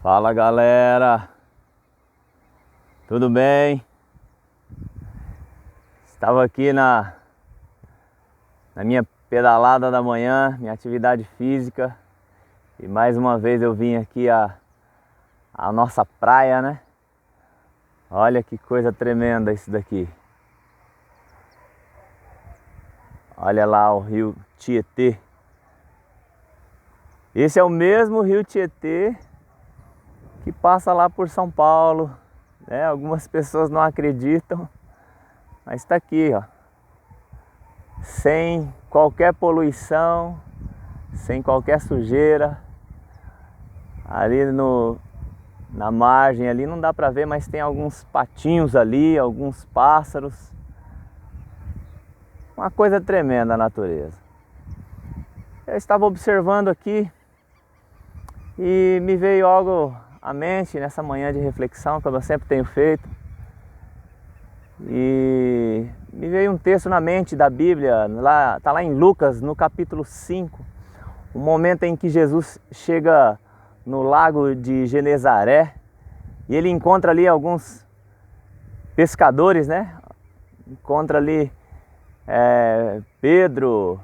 Fala galera, tudo bem? Estava aqui na minha pedalada da manhã, minha atividade física, e mais uma vez eu vim aqui a nossa praia, né? Olha que coisa tremenda isso daqui. Olha lá o rio Tietê. Esse é o mesmo rio Tietê que passa lá por São Paulo, né? Algumas pessoas não acreditam, mas está aqui, ó, sem qualquer poluição, sem qualquer sujeira. Ali na margem ali não dá para ver, mas tem alguns patinhos ali, alguns pássaros. Uma coisa tremenda a natureza. Eu estava observando aqui e me veio algo à mente nessa manhã de reflexão, como eu sempre tenho feito. E me veio um texto na mente da Bíblia, está lá em Lucas, no capítulo 5, o momento em que Jesus chega no lago de Genezaré e ele encontra ali alguns pescadores, né? Encontra ali Pedro,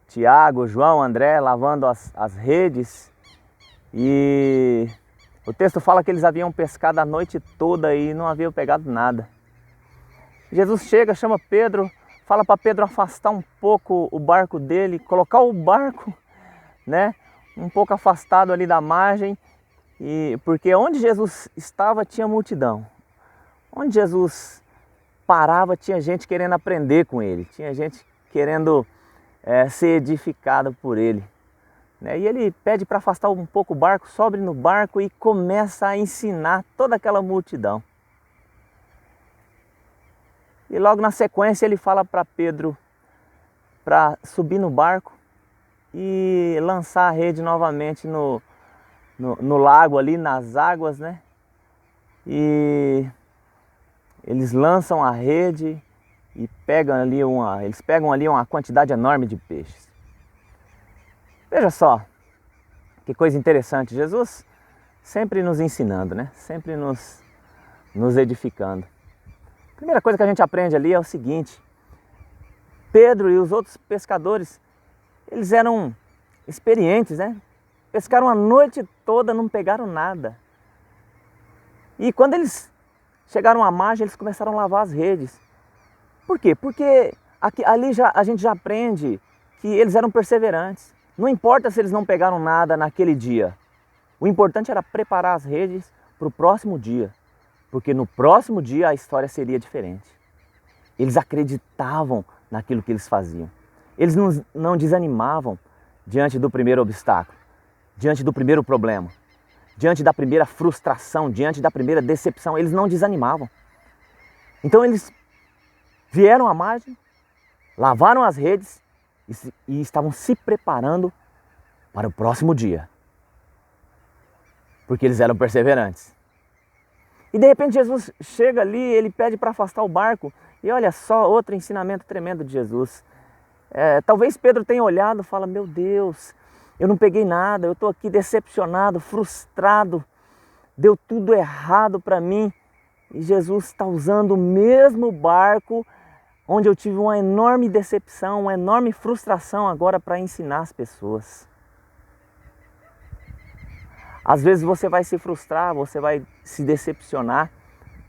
Tiago, João, André lavando as redes, e o texto fala que eles haviam pescado a noite toda e não haviam pegado nada. Jesus chega, chama Pedro, fala para Pedro afastar um pouco o barco dele, colocar o barco, né, um pouco afastado ali da margem, porque onde Jesus estava tinha multidão. Onde Jesus parava tinha gente querendo aprender com ele, tinha gente querendo ser edificada por ele. E ele pede para afastar um pouco o barco, sobe no barco e começa a ensinar toda aquela multidão. E logo na sequência ele fala para Pedro para subir no barco e lançar a rede novamente no lago ali, nas águas, né? E eles lançam a rede e eles pegam ali uma quantidade enorme de peixes. Veja só, que coisa interessante, Jesus sempre nos ensinando, né? Sempre nos edificando. A primeira coisa que a gente aprende ali é o seguinte: Pedro e os outros pescadores, eles eram experientes, né? Pescaram a noite toda, não pegaram nada. E quando eles chegaram à margem, eles começaram a lavar as redes. Por quê? Porque ali a gente já aprende que eles eram perseverantes. Não importa se eles não pegaram nada naquele dia. O importante era preparar as redes para o próximo dia. Porque no próximo dia a história seria diferente. Eles acreditavam naquilo que eles faziam. Eles não desanimavam diante do primeiro obstáculo, diante do primeiro problema, diante da primeira frustração, diante da primeira decepção. Eles não desanimavam. Então eles vieram à margem, lavaram as redes e estavam se preparando para o próximo dia. Porque eles eram perseverantes. E de repente Jesus chega ali, ele pede para afastar o barco. E olha só, outro ensinamento tremendo de Jesus. Talvez Pedro tenha olhado e fala: meu Deus, eu não peguei nada, eu estou aqui decepcionado, frustrado, deu tudo errado para mim. E Jesus está usando o mesmo barco onde eu tive uma enorme decepção, uma enorme frustração agora para ensinar as pessoas. Às vezes você vai se frustrar, você vai se decepcionar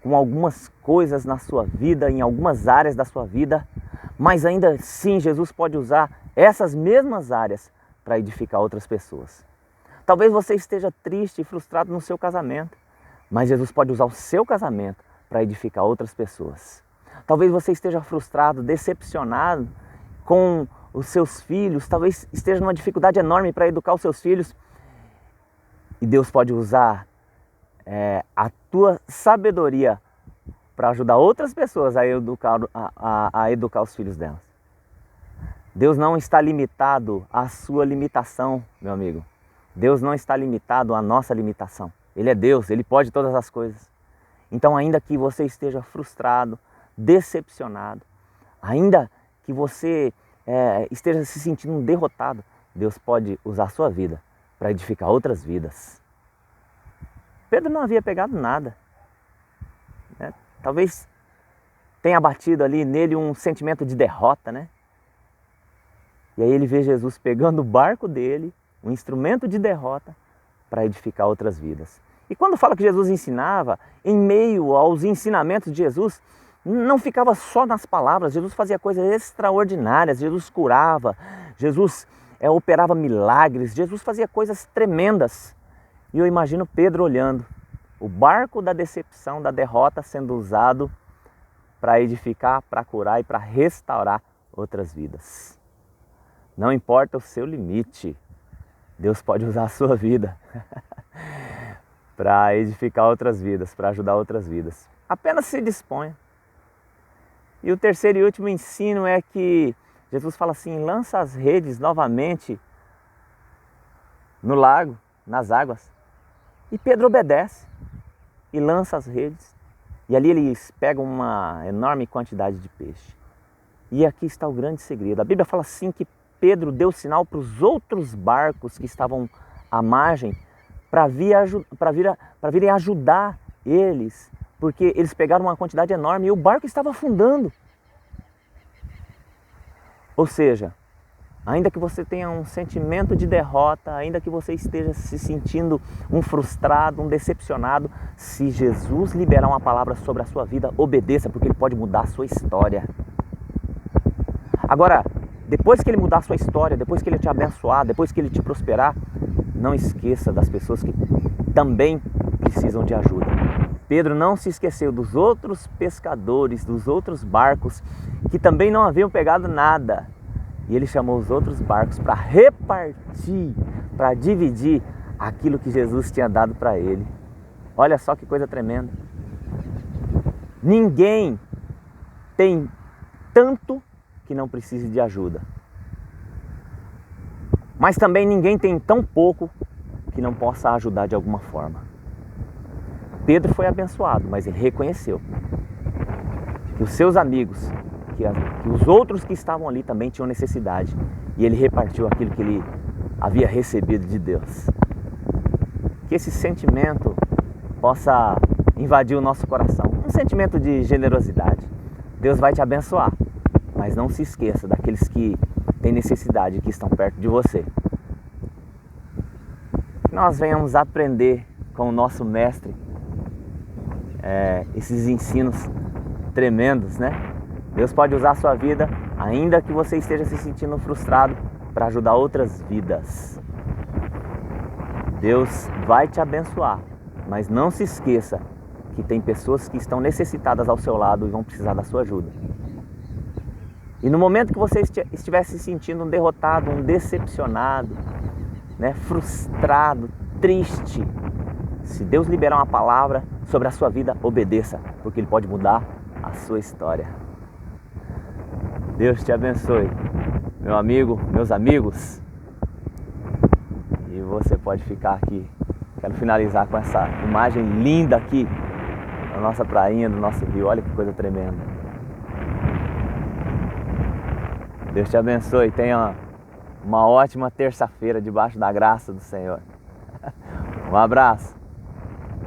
com algumas coisas na sua vida, em algumas áreas da sua vida, mas ainda assim Jesus pode usar essas mesmas áreas para edificar outras pessoas. Talvez você esteja triste e frustrado no seu casamento, mas Jesus pode usar o seu casamento para edificar outras pessoas. Talvez você esteja frustrado, decepcionado com os seus filhos, talvez esteja numa dificuldade enorme para educar os seus filhos. E Deus pode usar a tua sabedoria para ajudar outras pessoas a educar os filhos delas. Deus não está limitado à sua limitação, meu amigo. Deus não está limitado à nossa limitação. Ele é Deus, Ele pode todas as coisas. Então, ainda que você esteja frustrado, decepcionado, ainda que você esteja se sentindo derrotado, Deus pode usar a sua vida para edificar outras vidas. Pedro não havia pegado nada, né? Talvez tenha batido ali nele um sentimento de derrota, né? E aí ele vê Jesus pegando o barco dele, um instrumento de derrota, para edificar outras vidas. E quando fala que Jesus ensinava, em meio aos ensinamentos de Jesus, não ficava só nas palavras, Jesus fazia coisas extraordinárias, Jesus curava, Jesus operava milagres, Jesus fazia coisas tremendas. E eu imagino Pedro olhando, o barco da decepção, da derrota sendo usado para edificar, para curar e para restaurar outras vidas. Não importa o seu limite, Deus pode usar a sua vida para edificar outras vidas, para ajudar outras vidas. Apenas se disponha. E o terceiro e último ensino é que Jesus fala assim, lança as redes novamente no lago, nas águas. E Pedro obedece e lança as redes. E ali eles pegam uma enorme quantidade de peixe. E aqui está o grande segredo. A Bíblia fala assim que Pedro deu sinal para os outros barcos que estavam à margem para virem ajudar eles, porque eles pegaram uma quantidade enorme e o barco estava afundando. Ou seja, ainda que você tenha um sentimento de derrota, ainda que você esteja se sentindo um frustrado, um decepcionado, se Jesus liberar uma palavra sobre a sua vida, obedeça, porque Ele pode mudar a sua história. Agora, depois que Ele mudar a sua história, depois que Ele te abençoar, depois que Ele te prosperar, não esqueça das pessoas que também precisam de ajuda. Pedro não se esqueceu dos outros pescadores, dos outros barcos que também não haviam pegado nada. E ele chamou os outros barcos para repartir, para dividir aquilo que Jesus tinha dado para ele. Olha só que coisa tremenda. Ninguém tem tanto que não precise de ajuda. Mas também ninguém tem tão pouco que não possa ajudar de alguma forma. Pedro foi abençoado, mas ele reconheceu que os seus amigos, que os outros que estavam ali também tinham necessidade. E ele repartiu aquilo que ele havia recebido de Deus. Que esse sentimento possa invadir o nosso coração. Um sentimento de generosidade. Deus vai te abençoar, mas não se esqueça daqueles que têm necessidade, que estão perto de você. Que nós venhamos aprender com o nosso mestre esses ensinos tremendos, né? Deus pode usar a sua vida, ainda que você esteja se sentindo frustrado, para ajudar outras vidas. Deus vai te abençoar, mas não se esqueça que tem pessoas que estão necessitadas ao seu lado e vão precisar da sua ajuda. E no momento que você estiver se sentindo um derrotado, um decepcionado, né, frustrado, triste, se Deus liberar uma palavra sobre a sua vida, obedeça, porque Ele pode mudar a sua história. Deus te abençoe, meu amigo, meus amigos. E você pode ficar aqui. Quero finalizar com essa imagem linda aqui da nossa prainha, do nosso rio. Olha que coisa tremenda. Deus te abençoe. Tenha uma ótima terça-feira debaixo da graça do Senhor. Um abraço.